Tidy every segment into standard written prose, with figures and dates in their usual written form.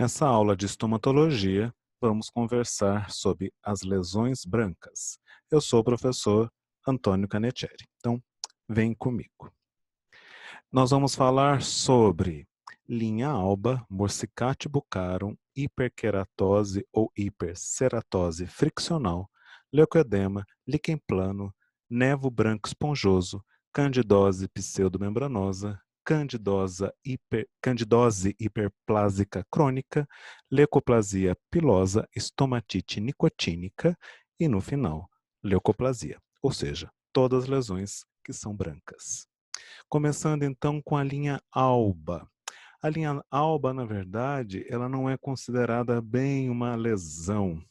Nessa aula de estomatologia, vamos conversar sobre as lesões brancas. Eu sou o professor Antônio Canetieri, então vem comigo. Nós vamos falar sobre linha alba, morsicate buccarum, hiperqueratose ou hiperceratose friccional, leucoedema, líquen plano, nevo branco esponjoso, candidose pseudomembranosa, candidose hiperplásica crônica, leucoplasia pilosa, estomatite nicotínica e, no final, leucoplasia, ou seja, todas as lesões que são brancas. Começando então com a linha alba. A linha alba, na verdade, ela não é considerada bem uma lesão,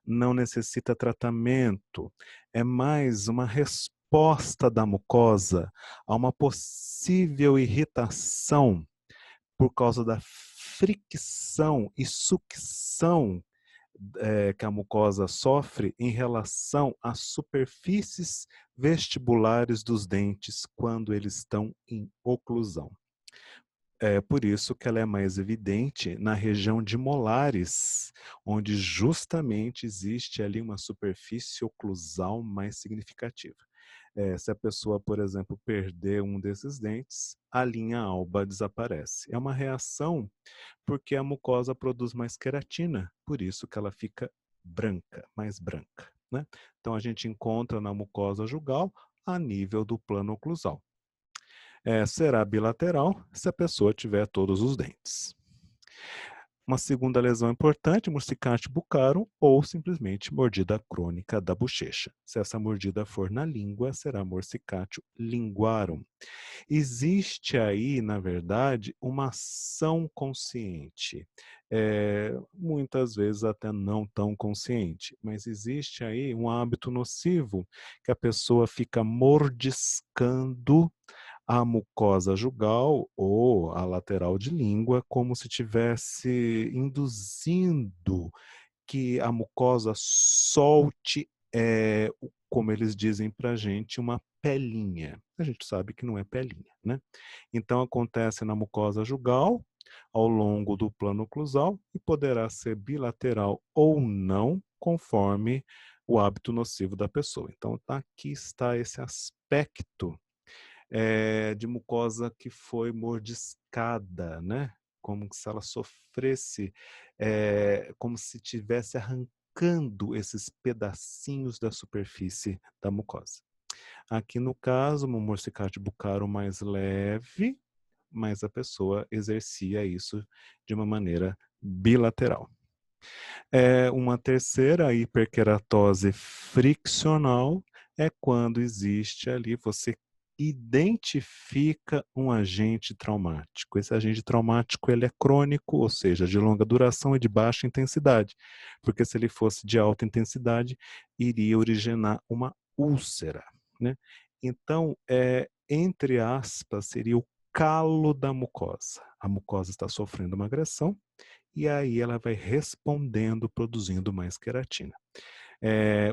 não necessita tratamento, é mais uma resposta da mucosa a uma possível irritação por causa da fricção e sucção que a mucosa sofre em relação às superfícies vestibulares dos dentes quando eles estão em oclusão. É por isso que ela é mais evidente na região de molares, onde justamente existe ali uma superfície oclusal mais significativa. Se a pessoa, por exemplo, perder um desses dentes, a linha alba desaparece. É uma reação porque a mucosa produz mais queratina, por isso que ela fica branca, mais branca, né? Então a gente encontra na mucosa jugal a nível do plano oclusal. Será bilateral se a pessoa tiver todos os dentes. Uma segunda lesão importante, morsicate buccarum ou simplesmente mordida crônica da bochecha. Se essa mordida for na língua, será morsicatio linguarum. Existe aí, na verdade, uma ação consciente, muitas vezes até não tão consciente, mas existe aí um hábito nocivo que a pessoa fica mordiscando a mucosa jugal ou a lateral de língua como se tivesse induzindo que a mucosa solte, como eles dizem para a gente, uma pelinha. A gente sabe que não é pelinha, né? Então acontece na mucosa jugal, ao longo do plano oclusal e poderá ser bilateral ou não, conforme o hábito nocivo da pessoa. Então aqui está esse aspecto de mucosa que foi mordiscada, né? Como se ela sofresse, como se estivesse arrancando esses pedacinhos da superfície da mucosa. Aqui no caso, uma morsicate buccarum mais leve, mas a pessoa exercia isso de uma maneira bilateral. Uma terceira, a hiperqueratose friccional, é quando existe ali, você identifica um agente traumático. Esse agente traumático ele é crônico, ou seja, de longa duração e de baixa intensidade, porque se ele fosse de alta intensidade, iria originar uma úlcera, né? Então, entre aspas, seria o calo da mucosa. A mucosa está sofrendo uma agressão, e aí ela vai respondendo, produzindo mais queratina.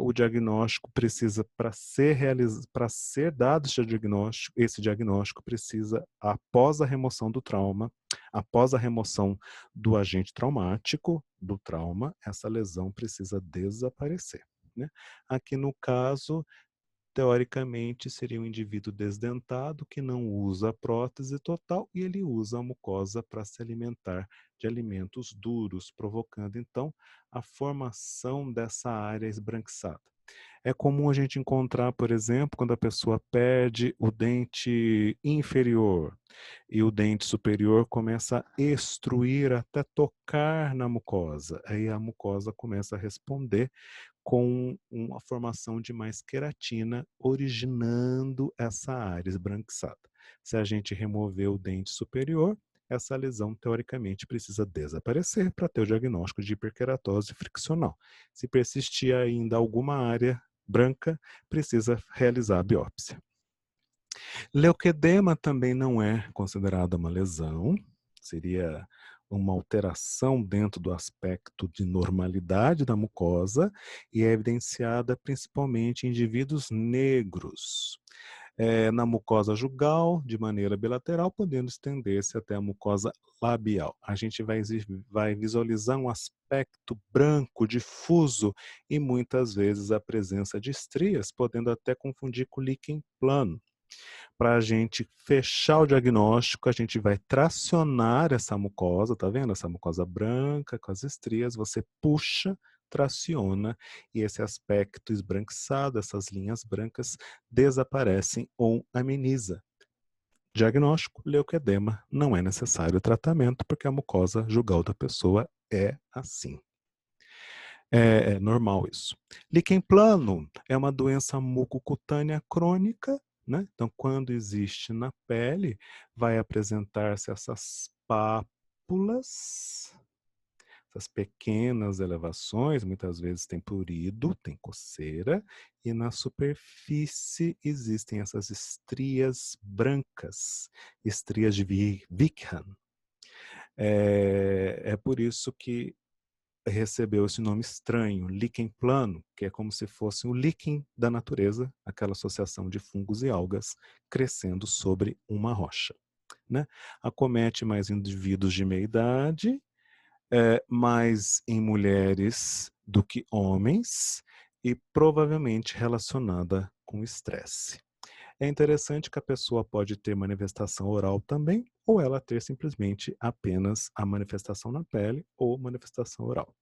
O diagnóstico precisa, para ser dado esse diagnóstico precisa, após a remoção do trauma, após a remoção do agente traumático, do trauma, essa lesão precisa desaparecer, né? Aqui no caso, teoricamente, seria um indivíduo desdentado que não usa a prótese total e ele usa a mucosa para se alimentar de alimentos duros, provocando então a formação dessa área esbranquiçada. É comum a gente encontrar, por exemplo, quando a pessoa perde o dente inferior e o dente superior começa a extruir até tocar na mucosa. Aí a mucosa começa a responder com uma formação de mais queratina, originando essa área esbranquiçada. Se a gente remover o dente superior, essa lesão, teoricamente, precisa desaparecer para ter o diagnóstico de hiperqueratose friccional. Se persistir ainda alguma área branca, precisa realizar a biópsia. Leuquedema também não é considerada uma lesão, seria uma alteração dentro do aspecto de normalidade da mucosa e é evidenciada principalmente em indivíduos negros. Na mucosa jugal, de maneira bilateral, podendo estender-se até a mucosa labial. A gente vai visualizar um aspecto branco, difuso e muitas vezes a presença de estrias, podendo até confundir com líquen plano. Para a gente fechar o diagnóstico, a gente vai tracionar essa mucosa, tá vendo? Essa mucosa branca com as estrias, você puxa, traciona e esse aspecto esbranquiçado, essas linhas brancas desaparecem ou ameniza. Diagnóstico, leuquedema, não é necessário tratamento porque a mucosa jugal da pessoa é assim. É normal isso. Líquen plano é uma doença mucocutânea crônica, né? Então, quando existe na pele, vai apresentar-se essas pápulas, essas pequenas elevações, muitas vezes tem prurido, tem coceira, e na superfície existem essas estrias brancas, estrias de Wickham. É por isso que recebeu esse nome estranho, líquen plano, que é como se fosse o líquen da natureza, aquela associação de fungos e algas crescendo sobre uma rocha. Né? Acomete mais indivíduos de meia idade, mais em mulheres do que homens e provavelmente relacionada com estresse. É interessante que a pessoa pode ter manifestação oral também, ou ela ter simplesmente apenas a manifestação na pele ou manifestação oral.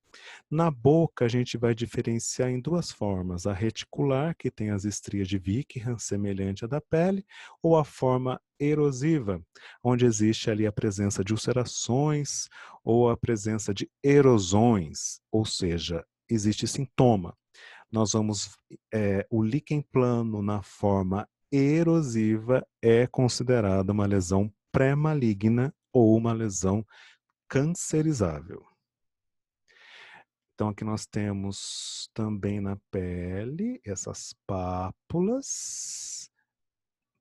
Na boca, a gente vai diferenciar em duas formas: a reticular, que tem as estrias de Wickham, semelhante à da pele, ou a forma erosiva, onde existe ali a presença de ulcerações ou a presença de erosões, ou seja, existe sintoma. Nós vamos, o líquen plano na forma erosiva é considerada uma lesão pré-maligna ou uma lesão cancerizável. Então, aqui nós temos também na pele essas pápulas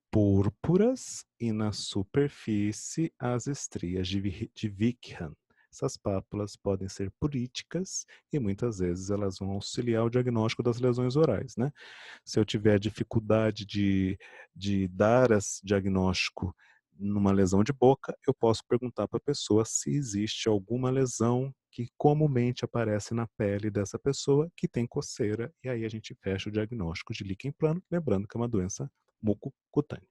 púrpuras e na superfície as estrias de Wickham. Essas pápulas podem ser puríticas e muitas vezes elas vão auxiliar o diagnóstico das lesões orais, né? Se eu tiver dificuldade de dar esse diagnóstico numa lesão de boca, eu posso perguntar para a pessoa se existe alguma lesão que comumente aparece na pele dessa pessoa que tem coceira, e aí a gente fecha o diagnóstico de líquen plano, lembrando que é uma doença mucocutânea.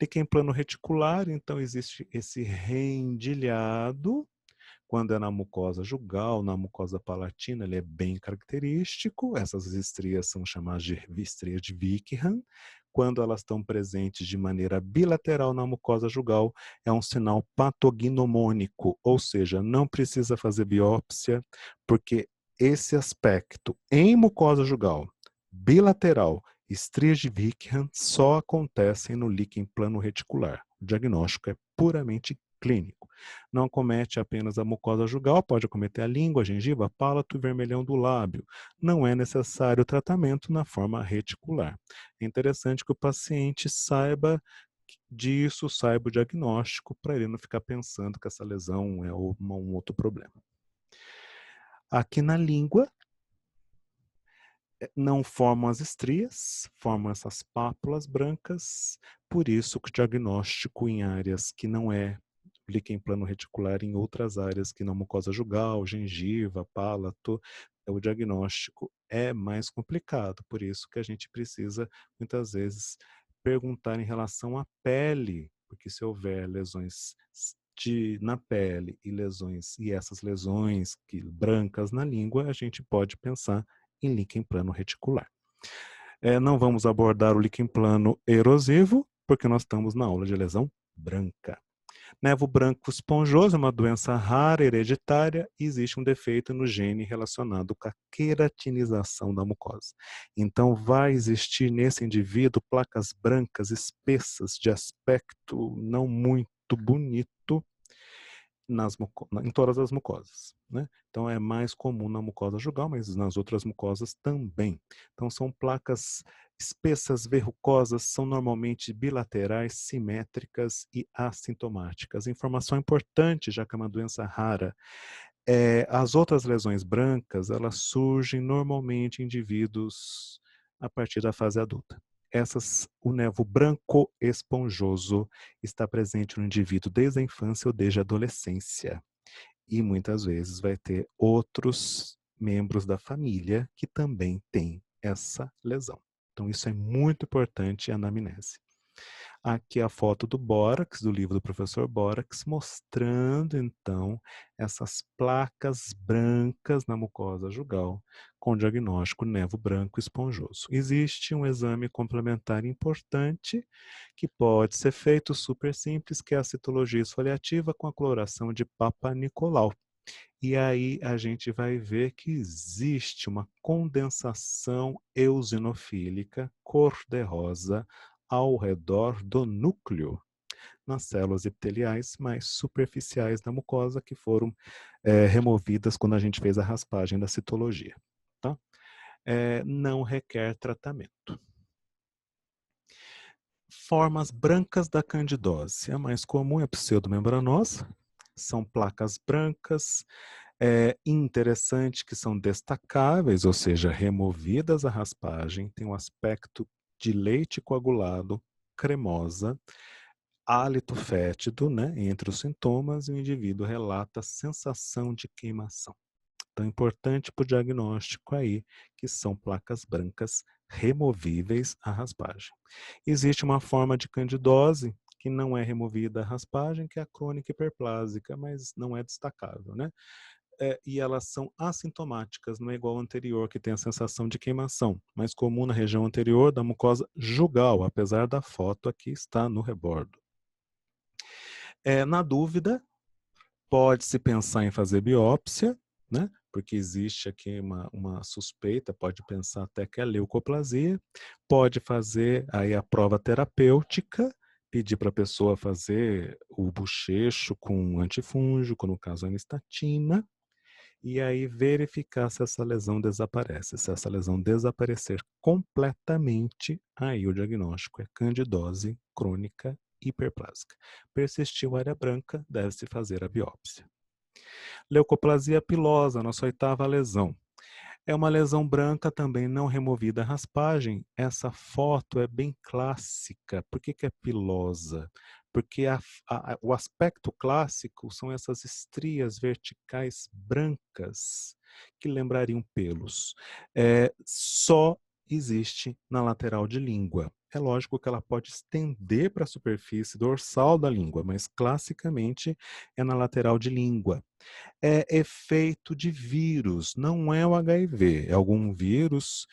Líquen plano reticular, então existe esse rendilhado. Quando é na mucosa jugal, na mucosa palatina, ele é bem característico. Essas estrias são chamadas de estrias de Wickham. Quando elas estão presentes de maneira bilateral na mucosa jugal, é um sinal patognomônico, ou seja, não precisa fazer biópsia, porque esse aspecto em mucosa jugal, bilateral, estrias de Wickham, só acontecem no líquen plano reticular. O diagnóstico é puramente clínico. Não acomete apenas a mucosa jugal, pode acometer a língua, a gengiva, palato e vermelhão do lábio. Não é necessário tratamento na forma reticular. É interessante que o paciente saiba disso, saiba o diagnóstico, para ele não ficar pensando que essa lesão é um outro problema. Aqui na língua, não formam as estrias, formam essas pápulas brancas, por isso que o diagnóstico em áreas que não é líquen plano reticular, em outras áreas que não mucosa jugal, gengiva, palato, o diagnóstico é mais complicado, por isso que a gente precisa muitas vezes perguntar em relação à pele, porque se houver lesões na pele e essas lesões brancas na língua, a gente pode pensar em líquen plano reticular. Não vamos abordar o líquen plano erosivo, porque nós estamos na aula de lesão branca. Nevo branco esponjoso é uma doença rara, hereditária, e existe um defeito no gene relacionado com a queratinização da mucosa. Então, vai existir nesse indivíduo placas brancas espessas de aspecto não muito bonito em todas as mucosas. Né? Então, é mais comum na mucosa jugal, mas nas outras mucosas também. Então, são placas espessas, verrucosas, são normalmente bilaterais, simétricas e assintomáticas. Informação importante, já que é uma doença rara. As outras lesões brancas, elas surgem normalmente em indivíduos a partir da fase adulta. o névoa branco esponjoso está presente no indivíduo desde a infância ou desde a adolescência. E muitas vezes vai ter outros membros da família que também têm essa lesão. Então, isso é muito importante em anamnese. Aqui a foto do bórax, do livro do professor Bórax, mostrando então essas placas brancas na mucosa jugal com diagnóstico névoa branco esponjoso. Existe um exame complementar importante que pode ser feito super simples, que é a citologia esfoliativa com a coloração de Papa Nicolau. E aí a gente vai ver que existe uma condensação eosinofílica cor-de-rosa ao redor do núcleo, nas células epiteliais mais superficiais da mucosa que foram removidas quando a gente fez a raspagem da citologia. Tá? Não requer tratamento. Formas brancas da candidose. A mais comum é a pseudomembranosa. São placas brancas, interessante que são destacáveis, ou seja, removidas a raspagem, tem um aspecto de leite coagulado, cremosa, hálito fétido, né, entre os sintomas, e o indivíduo relata sensação de queimação. Então, é importante para o diagnóstico aí, que são placas brancas removíveis à raspagem. Existe uma forma de candidose que não é removida a raspagem, que é a crônica hiperplásica, mas não é destacável, né? E elas são assintomáticas, não é igual ao anterior, que tem a sensação de queimação, mais comum na região anterior da mucosa jugal, apesar da foto aqui estar no rebordo. Na dúvida, pode-se pensar em fazer biópsia, né? Porque existe aqui uma suspeita, pode pensar até que é leucoplasia, pode fazer aí a prova terapêutica, pedir para a pessoa fazer o bochecho com antifúngico, no caso a anistatina, e aí verificar se essa lesão desaparece. Se essa lesão desaparecer completamente, aí o diagnóstico é candidose crônica hiperplásica. Persistiu área branca, deve-se fazer a biópsia. Leucoplasia pilosa, nossa oitava lesão. É uma lesão branca também não removida a raspagem. Essa foto é bem clássica. Por que é pilosa? Porque o aspecto clássico são essas estrias verticais brancas que lembrariam pelos. Só existe na lateral de língua. É lógico que ela pode estender para a superfície dorsal da língua, mas classicamente é na lateral de língua. É efeito de vírus, não é o HIV. É algum vírus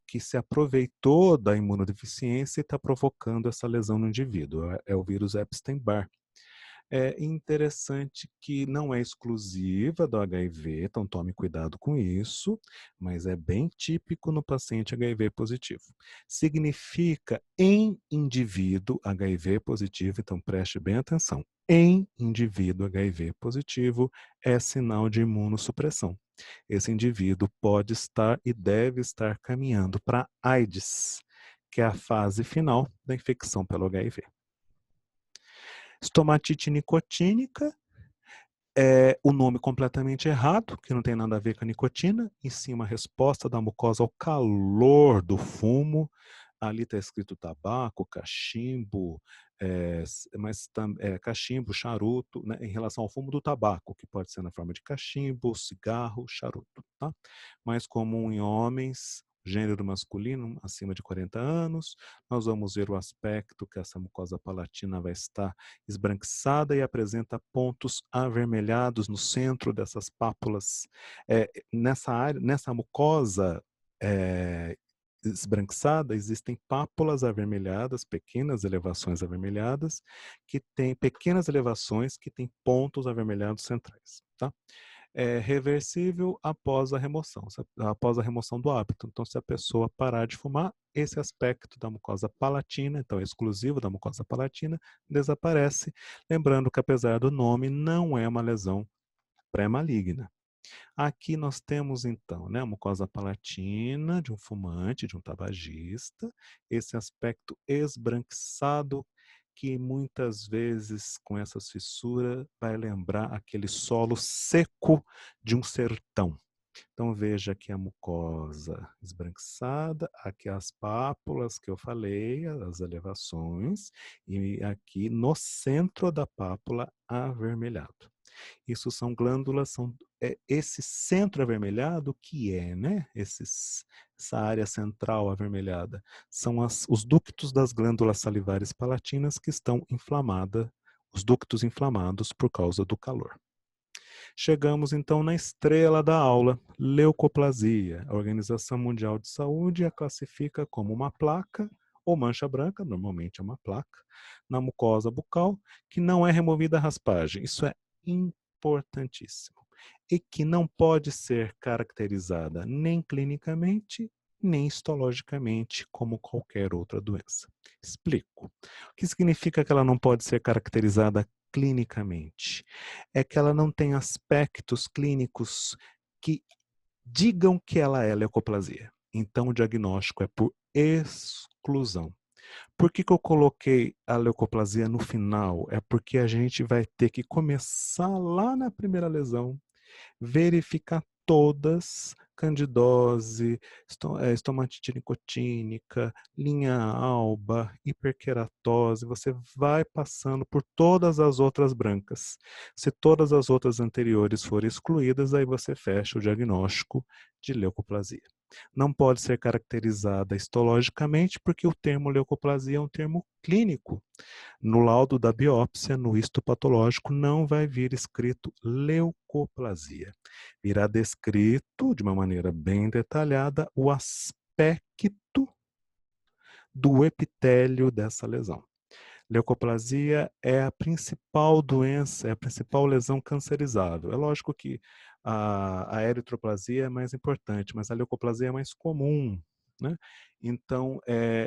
que se aproveitou da imunodeficiência e está provocando essa lesão no indivíduo. É o vírus Epstein-Barr. É interessante que não é exclusiva do HIV, então tome cuidado com isso, mas é bem típico no paciente HIV positivo. Significa em indivíduo HIV positivo, então preste bem atenção. Em indivíduo HIV positivo é sinal de imunossupressão. Esse indivíduo pode estar e deve estar caminhando para AIDS, que é a fase final da infecção pelo HIV. Estomatite nicotínica é o nome completamente errado, que não tem nada a ver com a nicotina, e sim uma resposta da mucosa ao calor do fumo. Ali está escrito tabaco, cachimbo, cachimbo, charuto, né, em relação ao fumo do tabaco, que pode ser na forma de cachimbo, cigarro, charuto. Tá? Mais comum em homens, gênero masculino, acima de 40 anos. Nós vamos ver o aspecto que essa mucosa palatina vai estar esbranquiçada e apresenta pontos avermelhados no centro dessas pápulas. Nessa área, nessa mucosa esbranquiçada, existem pápulas avermelhadas, pequenas elevações avermelhadas, que têm pequenas elevações que têm pontos avermelhados centrais. Tá? É reversível após a remoção do hábito. Então, se a pessoa parar de fumar, esse aspecto da mucosa palatina, então exclusivo da mucosa palatina, desaparece. Lembrando que, apesar do nome, não é uma lesão pré-maligna. Aqui nós temos, então, né, a mucosa palatina de um fumante, de um tabagista, esse aspecto esbranquiçado que muitas vezes, com essas fissuras, vai lembrar aquele solo seco de um sertão. Então veja aqui a mucosa esbranquiçada, aqui as pápulas que eu falei, as elevações, e aqui no centro da pápula avermelhado. Isso são glândulas, esse centro avermelhado que é, né? Essa área central avermelhada são os ductos das glândulas salivares palatinas que estão inflamadas, os ductos inflamados por causa do calor. Chegamos então na estrela da aula, leucoplasia. A Organização Mundial de Saúde a classifica como uma placa ou mancha branca, normalmente é uma placa, na mucosa bucal, que não é removida a raspagem. Isso é importantíssimo. E que não pode ser caracterizada nem clinicamente, nem histologicamente, como qualquer outra doença. Explico. O que significa que ela não pode ser caracterizada clinicamente? É que ela não tem aspectos clínicos que digam que ela é leucoplasia. Então, o diagnóstico é por exclusão. Por que eu coloquei a leucoplasia no final? É porque a gente vai ter que começar lá na primeira lesão, verificar todas, candidose, estomatite nicotínica, linha alba, hiperqueratose, você vai passando por todas as outras brancas. Se todas as outras anteriores forem excluídas, aí você fecha o diagnóstico de leucoplasia. Não pode ser caracterizada histologicamente, porque o termo leucoplasia é um termo clínico. No laudo da biópsia, no histopatológico, não vai vir escrito leucoplasia. Virá descrito, de uma maneira bem detalhada, o aspecto do epitélio dessa lesão. Leucoplasia é a principal doença, é a principal lesão cancerizável. É lógico que a eritroplasia é mais importante, mas a leucoplasia é mais comum, né? Então,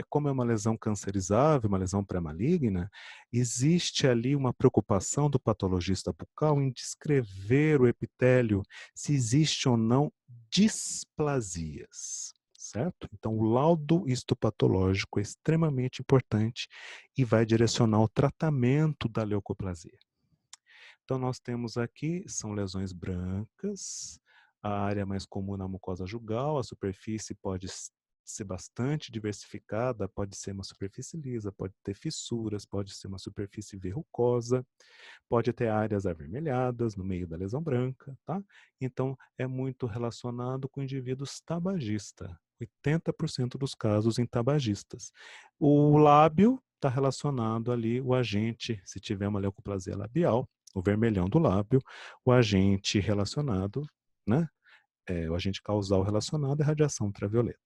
como é uma lesão cancerizável, uma lesão pré-maligna, existe ali uma preocupação do patologista bucal em descrever o epitélio, se existe ou não displasias, certo? Então, o laudo histopatológico é extremamente importante e vai direcionar o tratamento da leucoplasia. Então, nós temos aqui, são lesões brancas, a área mais comum na mucosa jugal, a superfície pode ser bastante diversificada, pode ser uma superfície lisa, pode ter fissuras, pode ser uma superfície verrucosa, pode ter áreas avermelhadas no meio da lesão branca, tá? Então, é muito relacionado com indivíduos tabagistas. 80% dos casos em tabagistas. O lábio está relacionado ali, o agente, se tiver uma leucoplasia labial, o vermelhão do lábio, o agente relacionado, né? O agente causal relacionado é radiação ultravioleta.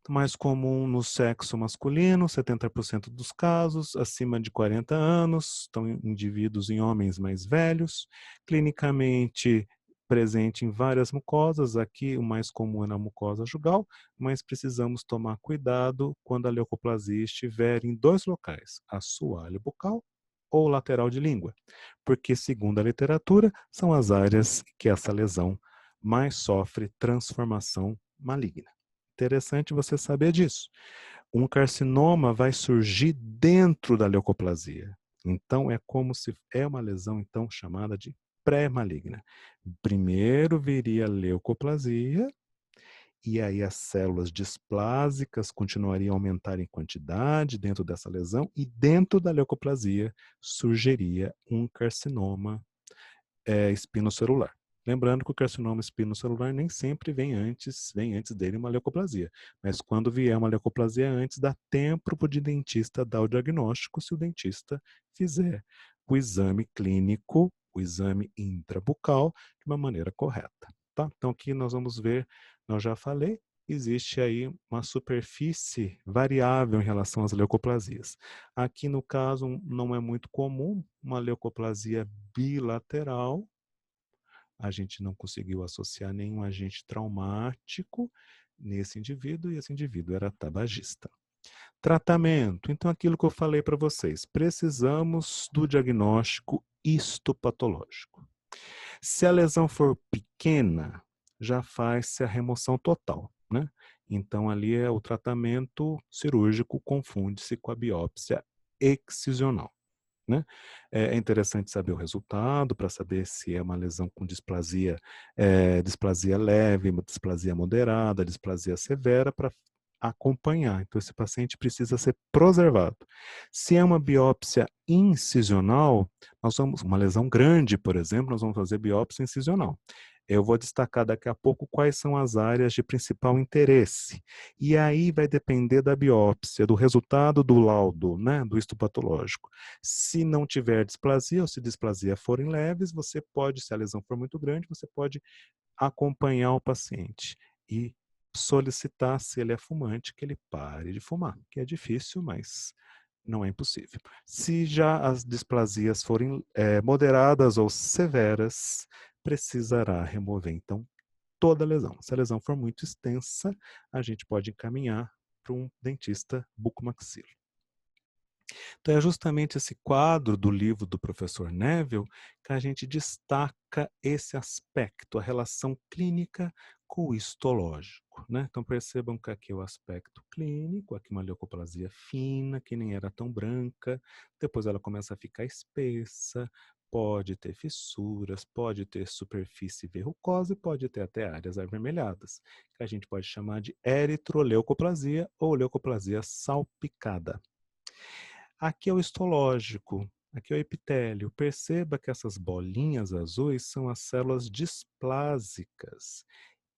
Mais comum no sexo masculino, 70% dos casos, acima de 40 anos, estão indivíduos em homens mais velhos, clinicamente presente em várias mucosas, aqui o mais comum é na mucosa jugal, mas precisamos tomar cuidado quando a leucoplasia estiver em dois locais, assoalho bucal ou lateral de língua, porque segundo a literatura, são as áreas que essa lesão mais sofre transformação maligna. Interessante você saber disso. Um carcinoma vai surgir dentro da leucoplasia. Então, é como se é uma lesão então chamada de pré-maligna. Primeiro viria a leucoplasia, e aí as células displásicas continuariam a aumentar em quantidade dentro dessa lesão, e dentro da leucoplasia surgiria um carcinoma espinocelular. Lembrando que o carcinoma espinocelular nem sempre vem antes dele uma leucoplasia. Mas quando vier uma leucoplasia antes, dá tempo para o dentista dar o diagnóstico se o dentista fizer o exame clínico, o exame intrabucal, de uma maneira correta. Tá? Então aqui nós vamos ver, eu já falei, existe aí uma superfície variável em relação às leucoplasias. Aqui no caso não é muito comum uma leucoplasia bilateral, a gente não conseguiu associar nenhum agente traumático nesse indivíduo e esse indivíduo era tabagista. Tratamento. Então, aquilo que eu falei para vocês, precisamos do diagnóstico histopatológico. Se a lesão for pequena, já faz-se a remoção total, né? Então, ali é o tratamento cirúrgico, confunde-se com a biópsia excisional. né? É interessante saber o resultado para saber se é uma lesão com displasia, displasia leve, displasia moderada, displasia severa, para acompanhar. Então, esse paciente precisa ser preservado. Se é uma biópsia incisional, nós vamos, uma lesão grande, por exemplo, nós vamos fazer biópsia incisional. Eu vou destacar daqui a pouco quais são as áreas de principal interesse. E aí vai depender da biópsia, do resultado do laudo, né, do histopatológico. Se não tiver displasia, ou se displasia forem leves, você pode, se a lesão for muito grande, você pode acompanhar o paciente e solicitar, se ele é fumante, que ele pare de fumar, que é difícil, mas não é impossível. Se já as displasias forem moderadas ou severas, precisará remover, então, toda a lesão. Se a lesão for muito extensa, a gente pode encaminhar para um dentista bucomaxilo. Então, é justamente esse quadro do livro do professor Neville que a gente destaca esse aspecto, a relação clínica com o histológico, né? Então, percebam que aqui é o aspecto clínico, aqui uma leucoplasia fina, que nem era tão branca, depois ela começa a ficar espessa, pode ter fissuras, pode ter superfície verrucosa e pode ter até áreas avermelhadas, que a gente pode chamar de eritroleucoplasia ou leucoplasia salpicada. Aqui é o histológico, aqui é o epitélio. Perceba que essas bolinhas azuis são as células displásicas.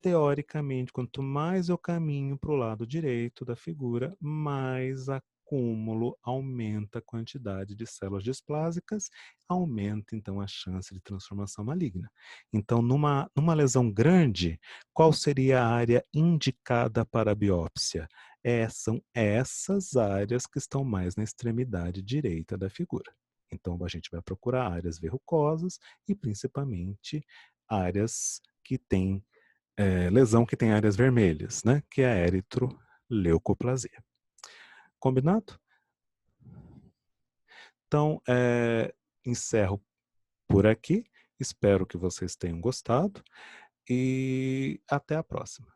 Teoricamente, quanto mais eu caminho para o lado direito da figura, mais acúmulo aumenta a quantidade de células displásicas, aumenta então a chance de transformação maligna. Então, numa lesão grande, qual seria a área indicada para a biópsia? São essas áreas que estão mais na extremidade direita da figura. Então, a gente vai procurar áreas verrucosas e principalmente áreas que têm lesão que tem áreas vermelhas, né? Que é a eritroleucoplasia. Combinado? Então, encerro por aqui. Espero que vocês tenham gostado e até a próxima.